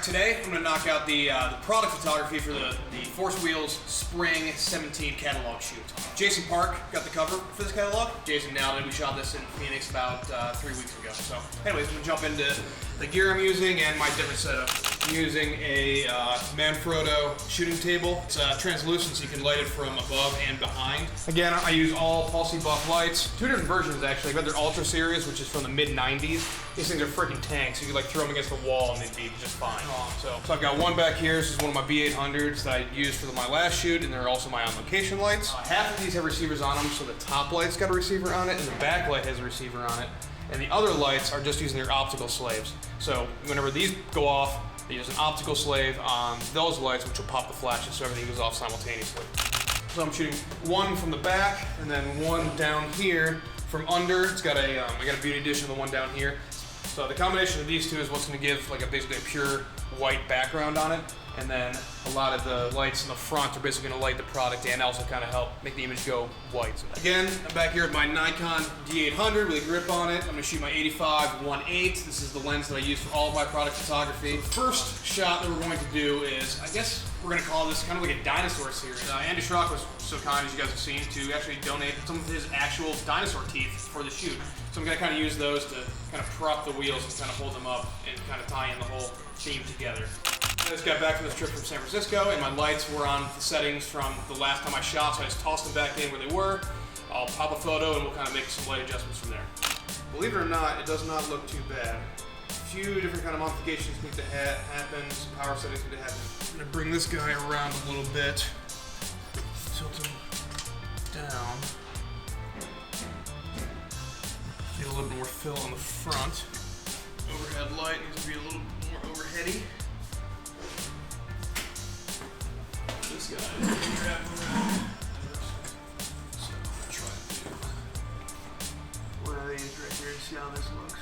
Today I'm going to knock out the product photography for the Force Wheels Spring 17 catalog shoot. Jason Park got the cover for this catalog. Jason nailed it. We shot this in Phoenix about 3 weeks ago. So anyways, I'm going to jump into the gear I'm using and my different setup. I'm using a Manfrotto shooting table. It's translucent so you can light it from above and behind. Again, I use all Pulsey Buff lights. Two different versions actually. I've got their Ultra series, which is from the mid-90s. These things are freaking tanks. You can like throw them against the wall and they'd be just fine. So I've got one back here. This is one of my B800s that I used for my last shoot, and they're also my on-location lights. Half of these have receivers on them, so the top light's got a receiver on it, and the back light has a receiver on it. And the other lights are just using their optical slaves. So whenever these go off, they use an optical slave on those lights, which will pop the flashes, so everything goes off simultaneously. So I'm shooting one from the back, and then one down here from under. It's got a, I got a beauty edition of the one down here. So the combination of these two is what's going to give like basically a pure white background on it, and then a lot of the lights in the front are basically going to light the product and also kind of help make the image go white. Again, I'm back here with my Nikon D800 with a grip on it. I'm going to shoot my 85-1.8. This is the lens that I use for all of my product photography. So the first shot that we're going to do is, I guess we're going to call this kind of like a dinosaur series. Andy Schrock was so kind, as you guys have seen, to actually donate some of his actual dinosaur teeth for the shoot. So I'm going to kind of use those to kind of prop the wheels and kind of hold them up and kind of tie in the whole theme together. I just got back from this trip from San Francisco, and my lights were on the settings from the last time I shot, so I just tossed them back in where they were. I'll pop a photo and we'll kind of make some light adjustments from there. Believe it or not, it does not look too bad. A few different kind of modifications need to happen, some power settings need to happen. I'm going to bring this guy around a little bit, tilt him down. Get a little bit more fill on the front. Overhead light needs to be a little more overheady. This guy is going to wrap around. So I'll try to do one of these right here to see how this looks.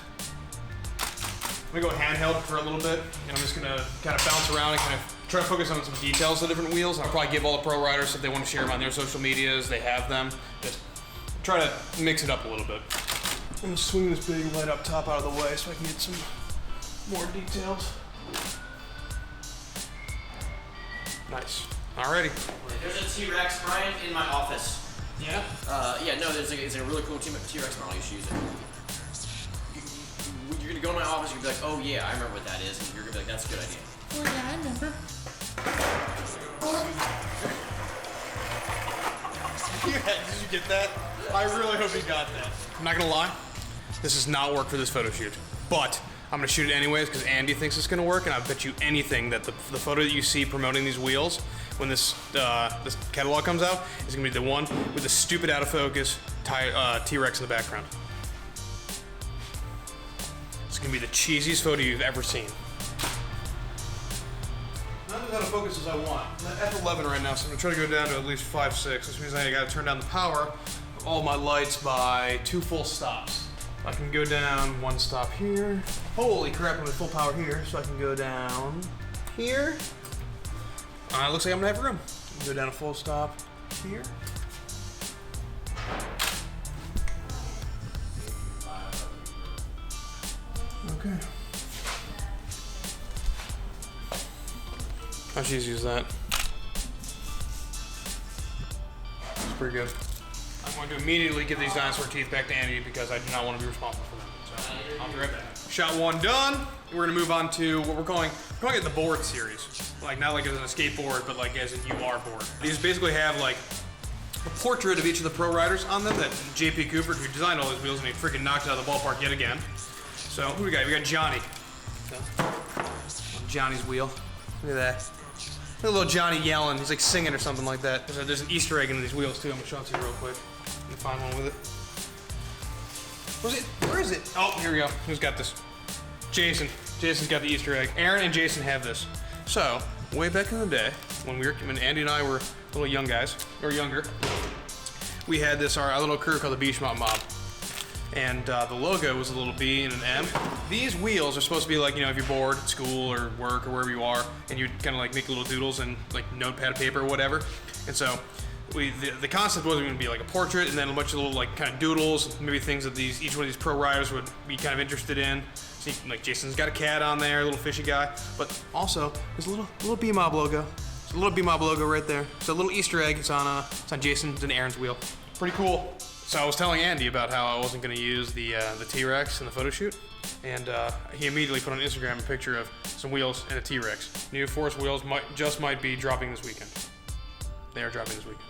I'm going to go handheld for a little bit, and I'm just going to kind of bounce around and kind of try to focus on some details of different wheels. I'll probably give all the pro riders, if they want to share them on their social medias, they have them. Just try to mix it up a little bit. I'm going to swing this big light up top out of the way so I can get some more details. Nice. Alrighty. There's a T-Rex, Brian, in my office. Yeah? Yeah, no, there's a really cool T-Rex model. You should use it. You're going to go to my office, you're going to be like, oh yeah, I remember what that is. And you're going to be like, that's a good idea. Oh yeah, I remember. Did you get that? I really hope you got that. I'm not going to lie. This does not work for this photo shoot. But I'm going to shoot it anyways because Andy thinks it's going to work, and I bet you anything that the photo that you see promoting these wheels when this catalog comes out is going to be the one with the stupid out of focus T-Rex in the background. It's going to be the cheesiest photo you've ever seen. Not as out of focus as I want. I'm at F11 right now, so I'm going to try to go down to at least 5.6, which means I got to turn down the power of all my lights by 2 full stops. I can go down 1 stop here. Holy crap, I'm at full power here, so I can go down here. Looks like I'm gonna have room. I can go down a full stop here. Okay. How easy is that? It's pretty good. I'm going to immediately give these dinosaur teeth back to Andy because I do not want to be responsible for them. So I'll be right back. Shot 1 done. We're going to move on to what we're calling it the board series. Like not like as a skateboard, but like as a UR board. These basically have like a portrait of each of the pro riders on them that JP Cooper, who designed all those wheels, and he freaking knocked it out of the ballpark yet again. So who we got? We got Johnny. Johnny's wheel. Look at that. Look at little Johnny yelling. He's like singing or something like that. There's an Easter egg in these wheels too. I'm gonna show it to you real quick. Let me find one with it. Where's it? Where is it? Oh, here we go. Who's got this? Jason. Jason's got the Easter egg. Aaron and Jason have this. So, way back in the day, when Andy and I were little young guys, or younger, we had this, our little crew called the Beach Mountain Mob. And the logo was a little B and an M. These wheels are supposed to be like, you know, if you're bored at school or work or wherever you are, and you kind of like make little doodles and like notepad paper or whatever. And so the concept was going to be like a portrait and then a bunch of little like kind of doodles, maybe things that each one of these pro riders would be kind of interested in. See, like Jason's got a cat on there, a little fishy guy, but also there's a little B-Mob logo. There's a little B-Mob logo right there. It's a little Easter egg. It's on Jason's and Aaron's wheel. Pretty cool. So I was telling Andy about how I wasn't going to use the T-Rex in the photo shoot, and he immediately put on Instagram a picture of some wheels and a T-Rex. New Force wheels might be dropping this weekend. They are dropping this weekend.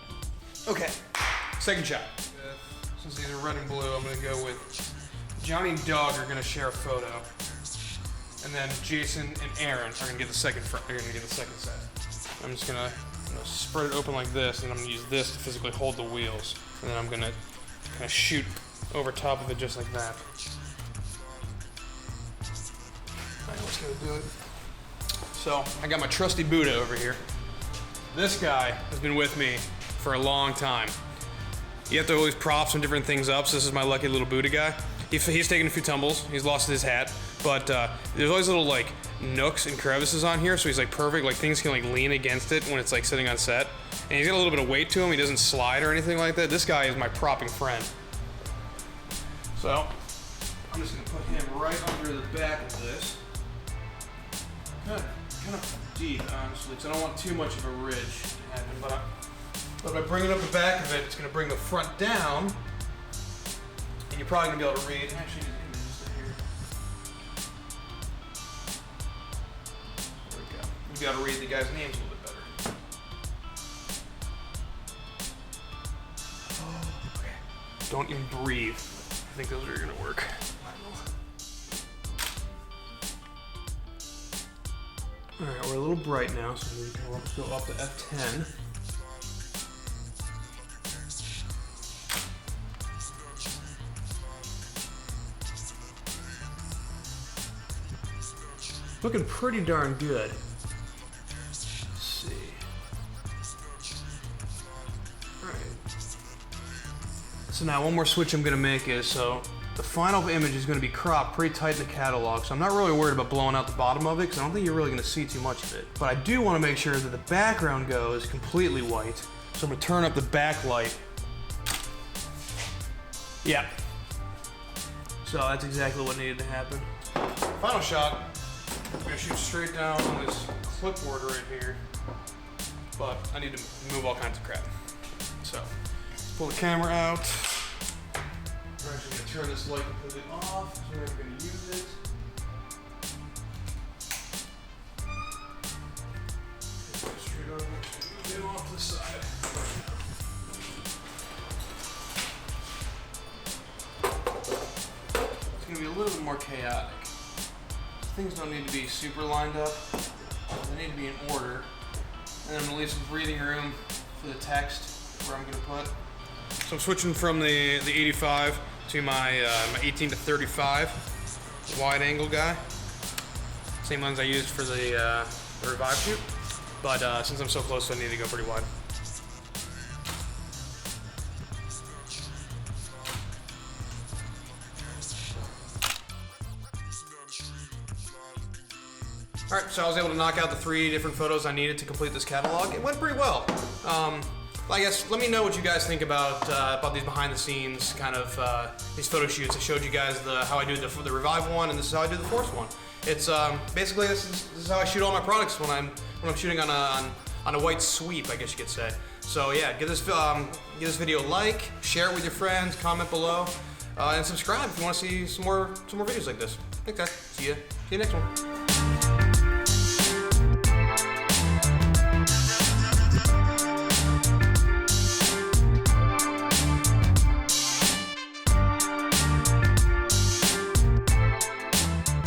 Okay, second shot. Since these are red and blue, I'm going to go with Johnny and Doug are going to share a photo, and then Jason and Aaron are going to get the second set. I'm just going to spread it open like this, and I'm going to use this to physically hold the wheels, and then I'm going to kind of shoot over top of it just like that. I know what's going to do it. So I got my trusty Buddha over here. This guy has been with me for a long time. You have to always prop some different things up, so this is my lucky little Buddha guy. He's taken a few tumbles, he's lost his hat, but there's always little like nooks and crevices on here, so he's like perfect, like things can like lean against it when it's like sitting on set. And he's got a little bit of weight to him, he doesn't slide or anything like that. This guy is my propping friend. So, I'm just gonna put him right under the back of this. Kind of deep, honestly, because I don't want too much of a ridge to happen, but by bringing up the back of it, it's going to bring the front down, and you're probably going to be able to read. Actually, just here. There we go. You'll be able to read the guys' names a little bit better. Oh, okay. Don't even breathe. I think those are going to work. Alright, we're a little bright now, so we can let's go up to F10. Looking pretty darn good. Let's see. Alright. So now one more switch I'm going to make is, so the final image is going to be cropped pretty tight in the catalog, so I'm not really worried about blowing out the bottom of it, because I don't think you're really going to see too much of it. But I do want to make sure that the background goes completely white, so I'm going to turn up the backlight. Yeah. So that's exactly what needed to happen. Final shot. I'm going to shoot straight down on this clipboard right here, but I need to move all kinds of crap. So, let's pull the camera out. We're actually going to turn this light completely off, so we're never going to use it. Straight over, get it off to the side. It's going to be a little bit more chaotic. Things don't need to be super lined up. They need to be in order. And I'm going to leave some breathing room for the text where I'm going to put. So I'm switching from the 85 to my 18 to 35 wide angle guy. Same lens I used for the revive shoot. But since I'm so close, I need to go pretty wide. Alright, so I was able to knock out the 3 different photos I needed to complete this catalog. It went pretty well. I guess, let me know what you guys think about these behind the scenes kind of these photo shoots. I showed you guys how I do the Revive one, and this is how I do the Force one. It's basically this is how I shoot all my products when I'm shooting on a white sweep, I guess you could say. So yeah, give this video a like, share it with your friends, comment below, and subscribe if you want to see some more videos like this. Thanks guys. See you next one.